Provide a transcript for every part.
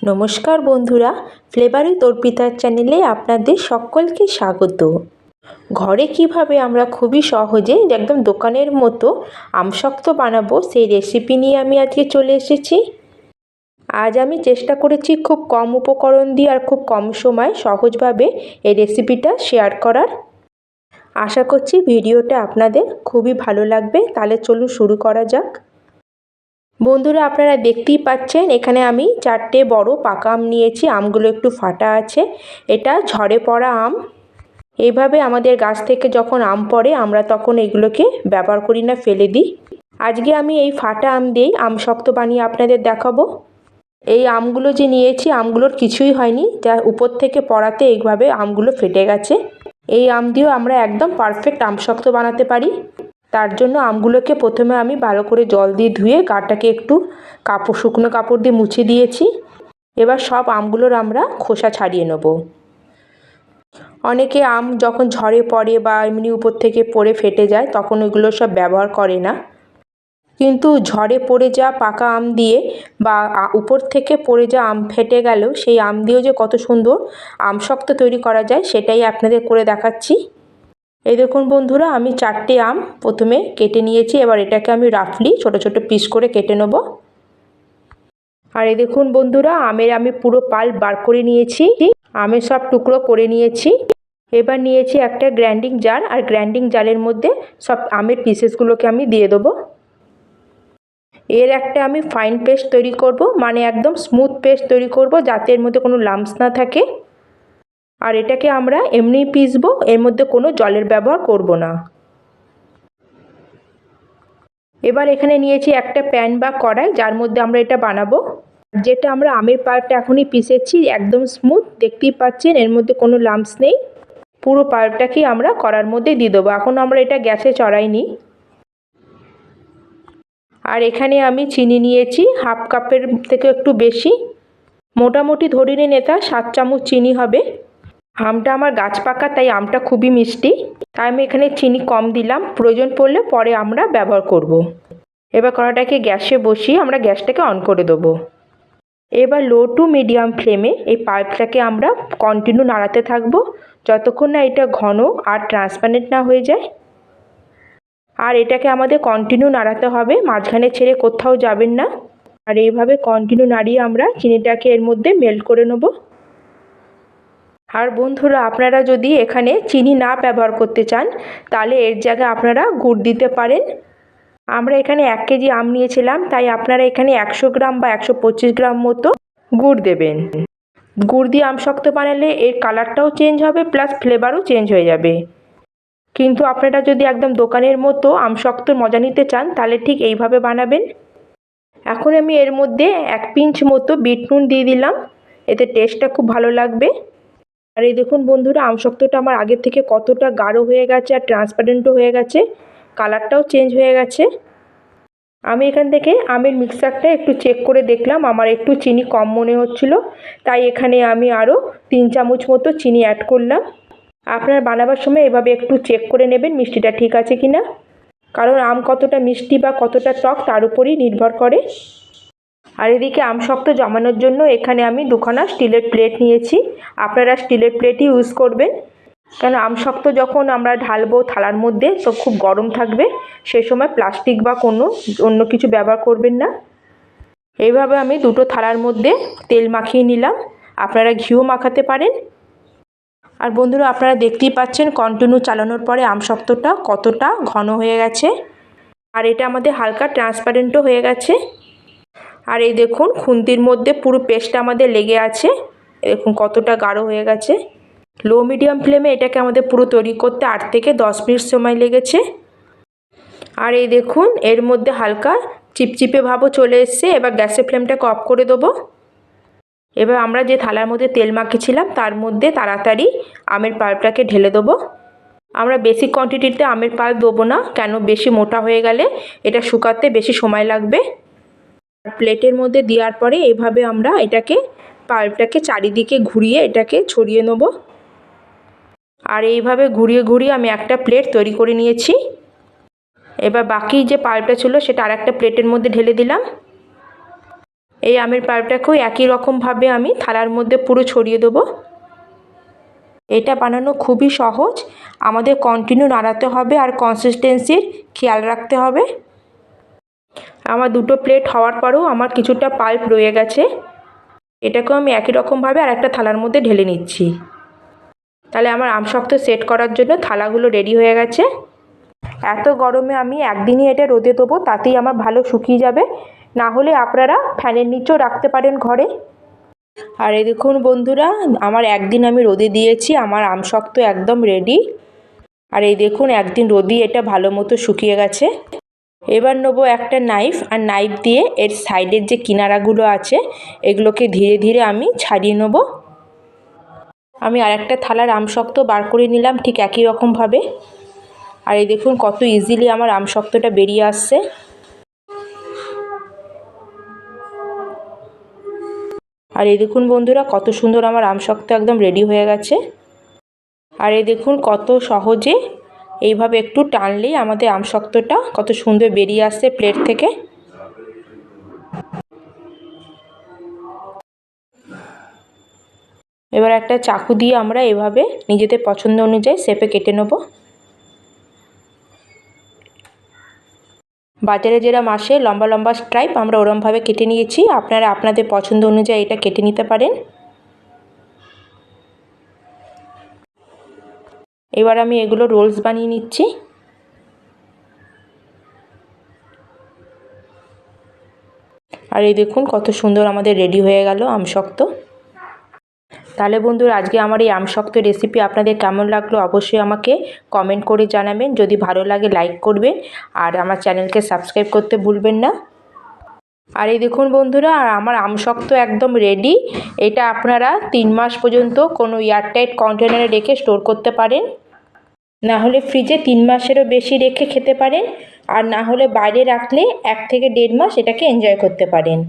নমস্কার বন্ধুরা, flavour with অর্পিতার চ্যানেলে আপনাদের সকলকে স্বাগত। ঘরে কিভাবে আমরা খুবই সহজে একদম দোকানের মতো আমশক্ত বানাবো সেই রেসিপি নিয়ে আমি আজকে চলে এসেছি। আজ আমি চেষ্টা করেছি খুব কম উপকরণ দিয়ে আর খুব কম সময় সহজভাবে এই রেসিপিটা শেয়ার করার। আশা করছি ভিডিওটা আপনাদের খুবই ভালো লাগবে। তাহলে চলুন শুরু করা যাক। বন্ধুরা, আপনারা দেখতেই পাচ্ছেন এখানে আমি 4টে বড় পাকা আম নিয়েছি। আমগুলো একটু ফাটা আছে। এটা ঝড়ে পড়া আম। এইভাবে আমাদের গাছ থেকে যখন আম পড়ে আমরা তখন এগুলোকে ব্যবহার করি না, ফেলে দিই। আজকে আমি এই ফাটা আম দিয়েই আমশক্ত বানিয়ে আপনাদের দেখাবো। এই আমগুলো যে নিয়েছি আমগুলোর কিছুই হয়নি, যা উপর থেকে পড়াতে এইভাবে আমগুলো ফেটে গেছে। এই আম দিয়েও আমরা একদম পারফেক্ট আমশক্ত বানাতে পারি। তার জন্য আমগুলোকে প্রথমে আমি ভালো করে জল দিয়ে ধুয়ে গাটাকে একটু শুকনো কাপড় দিয়ে মুছে দিয়েছি। এবার সব আমগুলোর আমরা খোসা ছাড়িয়ে নেব। অনেকে আম যখন ঝড়ে পড়ে বা এমনি উপর থেকে পড়ে ফেটে যায় তখন ওইগুলো সব ব্যবহার করে না, কিন্তু ঝড়ে পড়ে যাওয়া পাকা আম দিয়ে বা উপর থেকে পড়ে যাওয়া আম ফেটে গেলেও সেই আম দিয়েও যে কত সুন্দর আমশক্ত তৈরি করা যায় সেটাই আপনাদের করে দেখাচ্ছি। এই দেখুন বন্ধুরা, আমি 4টে আম প্রথমে কেটে নিয়েছি। এবার এটাকে আমি রাফলি ছোট ছোট পিস করে কেটে নেব। আর এই দেখুন বন্ধুরা, আমের আমি পুরো পাল্প বার করে নিয়েছি, আমের সব টুকরো করে নিয়েছি। এবার নিয়েছি একটা গ্রাইন্ডিং জার, আর গ্রাইন্ডিং জারের মধ্যে সব আমের পিসেসগুলোকে আমি দিয়ে দেবো। এর একটা আমি ফাইন পেস্ট তৈরি করব, মানে একদম স্মুথ পেস্ট তৈরি করব যাতে এর মধ্যে কোনো লাম্পস না থাকে। আর এটাকে আমরা এমনি পিসবো, এর মধ্যে কোনো জলের ব্যবহার করব না। এবার এখানে নিয়েছি একটা প্যান বা কড়াই, যার মধ্যে আমরা এটা বানাবো। যেটা আমরা আমের পাল্পটা এখনই পিসেছি একদম স্মুথ, দেখতেই পাচ্ছেন এর মধ্যে কোনো লাম্পস নেই। পুরো পাল্পটাকেই আমরা কড়ার মধ্যে দিয়ে দেবো। এখন আমরা এটা গ্যাসে চড়াইনি। আর এখানে আমি চিনি নিয়েছি হাফ কাপের থেকে একটু বেশি, মোটামুটি ধরে নিন এটা 7 চামচ চিনি হবে। আমটা আমার গাছ পাকা, তাই আমটা খুবই মিষ্টি, তাই আমি এখানে চিনি কম দিলাম। প্রয়োজন পড়লে পরে আমরা ব্যবহার করব। এবার কড়াটাকে গ্যাসে বসিয়ে আমরা গ্যাসটাকে অন করে দেবো। এবার লো টু মিডিয়াম ফ্লেমে এই পাল্পটাকে আমরা কন্টিনিউ নাড়াতে থাকবো যতক্ষণ না এটা ঘন আর ট্রান্সপারেন্ট না হয়ে যায়। আর এটাকে আমাদের কন্টিনিউ নাড়াতে হবে, মাঝখানে ছেড়ে কোথাও যাবেন না। আর এইভাবে কন্টিনিউ নাড়িয়ে আমরা চিনিটাকে এর মধ্যে মেল্ট করে নেব। আর বন্ধুরা, আপনারা যদি এখানে চিনি না ব্যবহার করতে চান তাহলে এর জায়গায় আপনারা গুড় দিতে পারেন। আমরা এখানে 1 কেজি আম নিয়েছিলাম, তাই আপনারা এখানে 100 গ্রাম বা 125 গ্রাম মতো গুড় দেবেন। গুড় দিয়ে আমশক্ত বানালে এর কালারটাও চেঞ্জ হবে, প্লাস ফ্লেভারও চেঞ্জ হয়ে যাবে। কিন্তু আপনারা যদি একদম দোকানের মতো আমশক্তর মজা নিতে চান তাহলে ঠিক এইভাবে বানাবেন। এখন আমি এর মধ্যে 1 পিঞ্চ মতো বিট নুন দিয়ে দিলাম, এতে টেস্টটা খুব ভালো লাগবে। আর এই দেখুন বন্ধুরা, আমশক্তটা আমার আগের থেকে কতটা গাঢ় হয়ে গেছে আর ট্রান্সপারেন্টও হয়ে গেছে, কালারটাও চেঞ্জ হয়ে গেছে। আমি এখান থেকে আমের মিক্সচারটা একটু চেক করে দেখলাম, আমার একটু চিনি কম মনে হচ্ছিল, তাই এখানে আমি আরও 3 চামচ মতো চিনি অ্যাড করলাম। আপনার বানাবার সময় এভাবে একটু চেক করে নেবেন মিষ্টিটা ঠিক আছে কি না, কারণ আম কতটা মিষ্টি বা কতটা টক তার উপরই নির্ভর করে। আর এদিকে আমশক্ত জমানোর জন্য এখানে আমি 2খানা স্টিলের প্লেট নিয়েছি। আপনারা স্টিলের প্লেটই ইউজ করবেন, কারণ আমশক্ত যখন আমরা ঢালবো থালার মধ্যে তো খুব গরম থাকবে, সেই সময় প্লাস্টিক বা কোনো অন্য কিছু ব্যবহার করবেন না। এইভাবে আমি 2টো থালার মধ্যে তেল মাখিয়ে নিলাম, আপনারা ঘিও মাখাতে পারেন। আর বন্ধুরা, আপনারা দেখতেই পাচ্ছেন কন্টিনিউ চালানোর পরে আমশক্তটা কতটা ঘন হয়ে গেছে, আর এটা আমাদের হালকা ট্রান্সপারেন্টও হয়ে গেছে। আর এই দেখুন খুন্তির মধ্যে পুরো পেস্টটা আমাদের লেগে আছে, দেখুন কতটা গাঢ় হয়ে গেছে। লো মিডিয়াম ফ্লেমে এটাকে আমাদের পুরো তৈরি করতে 8 থেকে 10 মিনিট সময় লেগেছে। আর এই দেখুন এর মধ্যে হালকা চিপচিপে ভাবও চলে এসছে। এবার গ্যাসের ফ্লেমটাকে অফ করে দেবো। এবার আমরা যে থালার মধ্যে তেল মাখিয়েছিলাম তার মধ্যে তাড়াতাড়ি আমের পাল্পটাকে ঢেলে দেবো। আমরা বেশি কোয়ান্টিটিতে আমের পাল্প দেবো না, কেন বেশি মোটা হয়ে গেলে এটা শুকাতে বেশি সময় লাগবে। প্লেটের মধ্যে দেওয়ার পরে এইভাবে আমরা এটাকে পাল্পটাকে চারিদিকে ঘুরিয়ে এটাকে ছড়িয়ে নেব। আর এইভাবে ঘুরিয়ে ঘুরিয়ে আমি একটা প্লেট তৈরি করে নিয়েছি। এবার বাকি যে পাল্পটা ছিল সেটা আরেকটা প্লেটের মধ্যে ঢেলে দিলাম। এই আমের পাল্পটাকেও একই রকমভাবে আমি থালার মধ্যে পুরো ছড়িয়ে দেবো। এটা বানানো খুবই সহজ, আমাদের কন্টিনিউ নাড়াতে হবে আর কনসিস্টেন্সির খেয়াল রাখতে হবে। আমার দুটো প্লেট হওয়ার পরেও আমার কিছুটা পাল্প রয়ে গেছে, এটাকেও আমি একই রকমভাবে আর একটা থালার মধ্যে ঢেলে নিচ্ছি। তাহলে আমার আমশক্ত সেট করার জন্য থালাগুলো রেডি হয়ে গেছে। এত গরমে আমি একদিনই এটা রোদে দেবো, তাতেই আমার ভালো শুকিয়ে যাবে। না হলে আপনারা ফ্যানের নিচেও রাখতে পারেন ঘরে। আর এই দেখুন বন্ধুরা, আমার একদিন আমি রোদে দিয়েছি, আমার আমশক্ত একদম রেডি। আর এই দেখুন একদিন রোদই এটা ভালো মতো শুকিয়ে গেছে। এবার নেবো একটা নাইফ, আর নাইফ দিয়ে এর সাইডের যে কিনারাগুলো আছে এগুলোকে ধীরে ধীরে আমি ছাড়িয়ে নেবো। আমি আরেকটা থালার আমশক্ত বার করে নিলাম ঠিক একই রকমভাবে। আর এই দেখুন কত ইজিলি আমার আমশক্তটা বেরিয়ে আসছে। আর এই দেখুন বন্ধুরা কত সুন্দর আমার আমশক্ত একদম রেডি হয়ে গেছে। আর এই দেখুন কত সহজে এইভাবে একটু টানলেই আমাদের আমশক্তটা কত সুন্দর বেরিয়ে আসছে প্লেট থেকে। এবার একটা চাকু দিয়ে আমরা এভাবে নিজেদের পছন্দ অনুযায়ী শেপে কেটে নেব। বাজারে যেরকম আসে লম্বা লম্বা স্ট্রাইপ, আমরা ওরমভাবে কেটে নিয়েছি। আপনারা আপনাদের পছন্দ অনুযায়ী এটা কেটে নিতে পারেন। এবার আমি এগুলো রোলস বানিয়ে নিচ্ছি। আর এই দেখুন কত সুন্দর আমাদের রেডি হয়ে গেল আমশক্ত। তাহলে বন্ধুরা আজকে আমার এই আমশক্ত রেসিপি আপনাদের কেমন লাগলো অবশ্যই আমাকে কমেন্ট করে জানাবেন। যদি ভালো লাগে লাইক করবেন আর আমার চ্যানেলকে সাবস্ক্রাইব করতে ভুলবেন না। আর এই দেখুন বন্ধুরা, আর আমার আমশক্ত একদম রেডি। এটা আপনারা 3 মাস পর্যন্ত কোনো এয়ারটাইট কন্টেনারে রেখে স্টোর করতে পারেন, না হলে ফ্রিজে 3 মাসেরও বেশি রেখে খেতে পারেন, আর না হলে বাইরে রাখলে 1 থেকে 1.5 মাস এটাকে এনজয় করতে পারেন।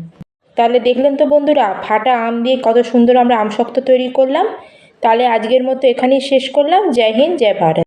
তাহলে দেখলেন তো বন্ধুরা, ফাটা আম দিয়ে কত সুন্দর আমরা আমশক্ত তৈরি করলাম। তাহলে আজকের মতো এখানেই শেষ করলাম। জয় হিন্দ, জয় ভারত।